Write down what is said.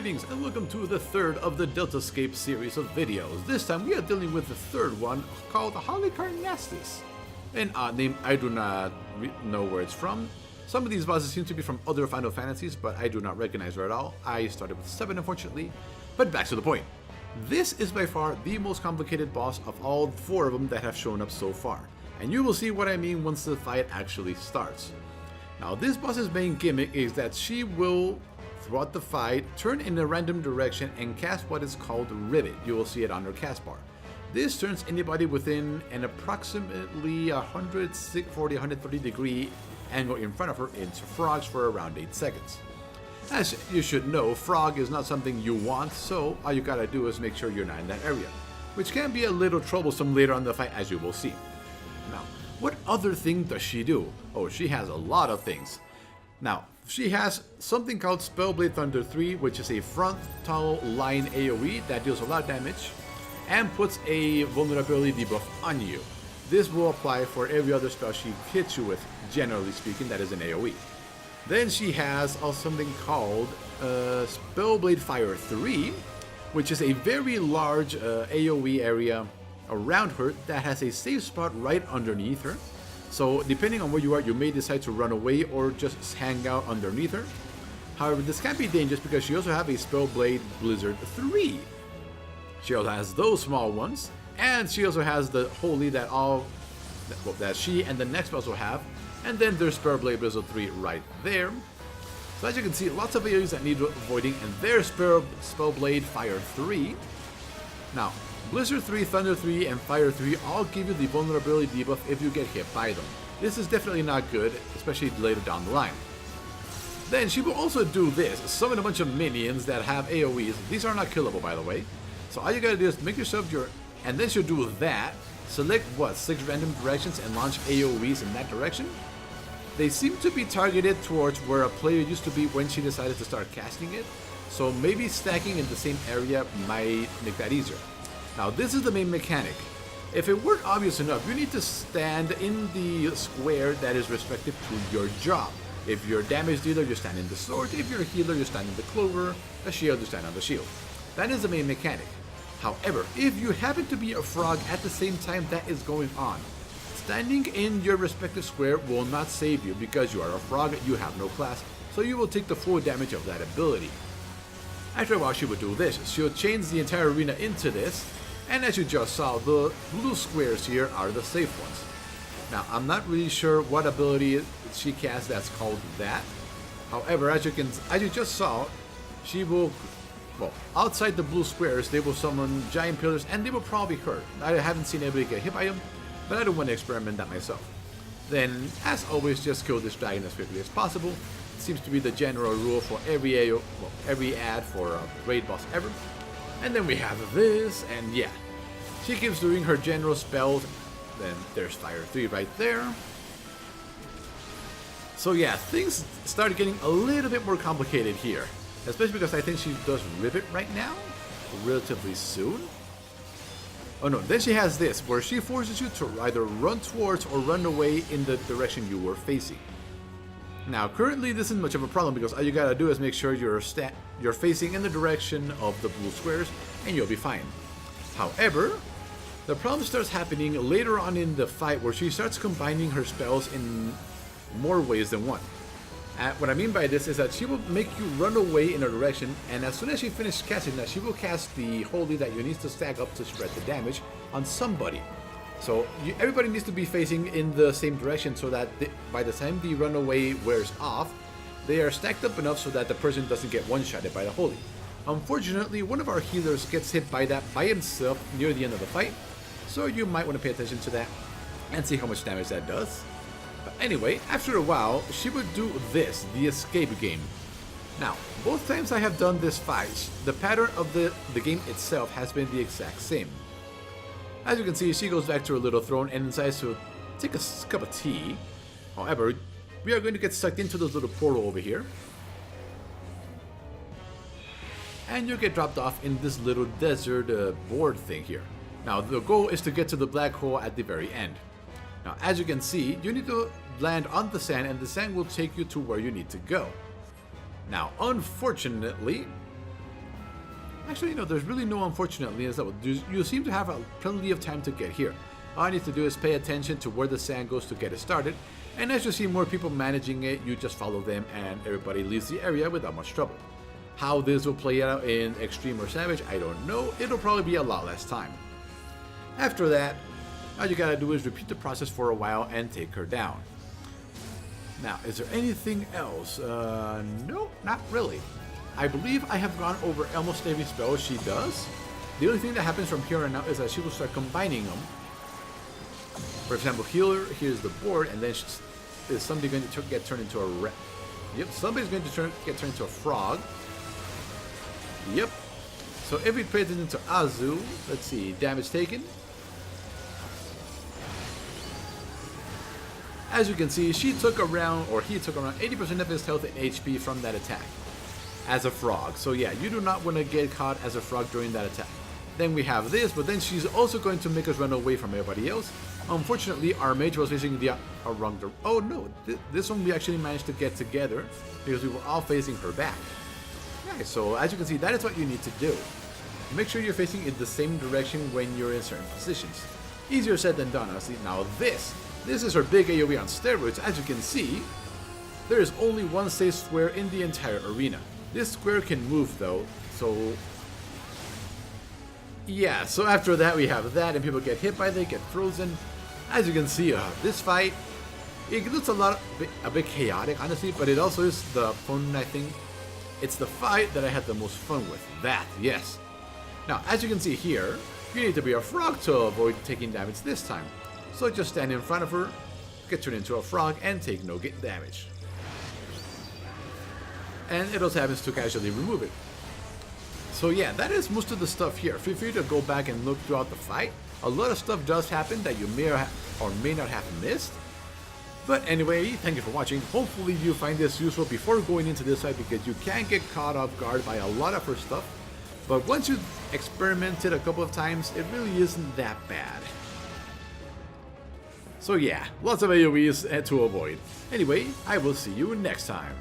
Greetings and welcome to the third of the Deltascape series of videos. This time we are dealing with the third one called Halicarnassus. An odd name, I do not know where it's from. Some of these bosses seem to be from other Final Fantasies, but I do not recognize her at all. I started with 7 unfortunately, but back to the point. This is by far the most complicated boss of all 4 of them that have shown up so far, and you will see what I mean once the fight actually starts. Now this boss's main gimmick is that she will, throughout the fight, turn in a random direction and cast what is called Rivet. You will see it on her cast bar. This turns anybody within an approximately 140-130 degree angle in front of her into frogs for around 8 seconds. As you should know, frog is not something you want, so all you gotta do is make sure you're not in that area, which can be a little troublesome later on in the fight, as you will see. Now, what other thing does she do? Oh, she has a lot of things. Now, she has something called Spellblade Thunder 3, which is a frontal line AoE that deals a lot of damage and puts a vulnerability debuff on you. This will apply for every other spell she hits you with, generally speaking, that is an AoE. Then she has something called Spellblade Fire 3, which is a very large AoE area around her that has a safe spot right underneath her. So depending on where you are, you may decide to run away or just hang out underneath her. However, this can be dangerous because she also has a Spellblade Blizzard 3. She also has those small ones, and she also has the Holy that she and the next spells will have, and then there's Spellblade Blizzard 3 right there. So as you can see, lots of areas that need avoiding, and there's Spellblade Fire 3. Now, Blizzard 3, Thunder 3, and Fire 3 all give you the vulnerability debuff if you get hit by them. This is definitely not good, especially later down the line. Then she will also do this, summon a bunch of minions that have AoEs. These are not killable, by the way. So all you gotta do is make yourself and then she'll do that, select 6 random directions and launch AoEs in that direction. They seem to be targeted towards where a player used to be when she decided to start casting it, so maybe stacking in the same area might make that easier. Now this is the main mechanic. If it weren't obvious enough, you need to stand in the square that is respective to your job. If you're a damage dealer, you stand in the sword. If you're a healer, you stand in the clover. A shield, you stand on the shield. That is the main mechanic. However, if you happen to be a frog at the same time that is going on, standing in your respective square will not save you because you are a frog, you have no class, so you will take the full damage of that ability. After a while she will do this, she'll change the entire arena into this, and as you just saw, the blue squares here are the safe ones. Now I'm not really sure what ability she casts that's called that. However, as you just saw, she will, outside the blue squares, they will summon giant pillars and they will probably hurt. I haven't seen anybody get hit by them, but I don't want to experiment that myself. Then, as always, just kill this dragon as quickly as possible. It seems to be the general rule for every ad for a raid boss ever. And then we have this, and yeah, she keeps doing her general spells. Then there's Fire 3 right there. So yeah, things start getting a little bit more complicated here. Especially because I think she does Rivet right now, relatively soon. Oh no, then she has this, where she forces you to either run towards or run away in the direction you were facing. Now currently this isn't much of a problem because all you gotta do is make sure you're facing in the direction of the blue squares and you'll be fine. However, the problem starts happening later on in the fight where she starts combining her spells in more ways than one. What I mean by this is that she will make you run away in a direction, and as soon as she finishes casting that, she will cast the Holy that you need to stack up to spread the damage on somebody. So everybody needs to be facing in the same direction so that by the time the runaway wears off, they are stacked up enough so that the person doesn't get one-shotted by the Holy. Unfortunately, one of our healers gets hit by that by himself near the end of the fight, so you might want to pay attention to that and see how much damage that does. But anyway, after a while, she would do this, the escape game. Now, both times I have done this fight, the pattern of the game itself has been the exact same. As you can see, she goes back to her little throne and decides to take a cup of tea. However, we are going to get sucked into this little portal over here. And you'll get dropped off in this little desert board thing here. Now, the goal is to get to the black hole at the very end. Now, as you can see, you need to land on the sand and the sand will take you to where you need to go. Now, unfortunately, Actually, no, there's really no unfortunately as well. You seem to have plenty of time to get here. All I need to do is pay attention to where the sand goes to get it started, and as you see more people managing it, you just follow them and everybody leaves the area without much trouble. How this will play out in Extreme or Savage, I don't know. It'll probably be a lot less time. After that, all you gotta do is repeat the process for a while and take her down. Now, is there anything else? No, not really. I believe I have gone over almost every spell she does. The only thing that happens from here on out is that she will start combining them. For example, here's the board, and then is somebody going to get turned into a rat? Yep, somebody's going to get turned into a frog. Yep. So if we pay attention to Azu, let's see, damage taken. As you can see, he took around 80% of his health and HP from that attack as a frog. So yeah, you do not want to get caught as a frog during that attack. Then we have this, but then she's also going to make us run away from everybody else. Unfortunately, our mage was facing the wrong direction. Oh no, this one we actually managed to get together because we were all facing her back. Okay, so as you can see, that is what you need to do. Make sure you're facing in the same direction when you're in certain positions. Easier said than done, honestly. Now this is her big AoE on steroids. As you can see, there is only one safe square in the entire arena. This square can move though, so yeah, so after that we have that, and people get hit by it, get frozen. As you can see, this fight, it looks a bit chaotic, honestly, but it also is the fun, I think. It's the fight that I had the most fun with. That, yes. Now, as you can see here, you need to be a frog to avoid taking damage this time. So just stand in front of her, get turned into a frog, and take no damage. And it also happens to casually remove it. So yeah, that is most of the stuff here. Feel free to go back and look throughout the fight. A lot of stuff does happen that you may or may not have missed. But anyway, thank you for watching. Hopefully you find this useful before going into this fight, because you can get caught off guard by a lot of her stuff. But once you've experimented a couple of times, it really isn't that bad. So yeah, lots of AoEs to avoid. Anyway, I will see you next time.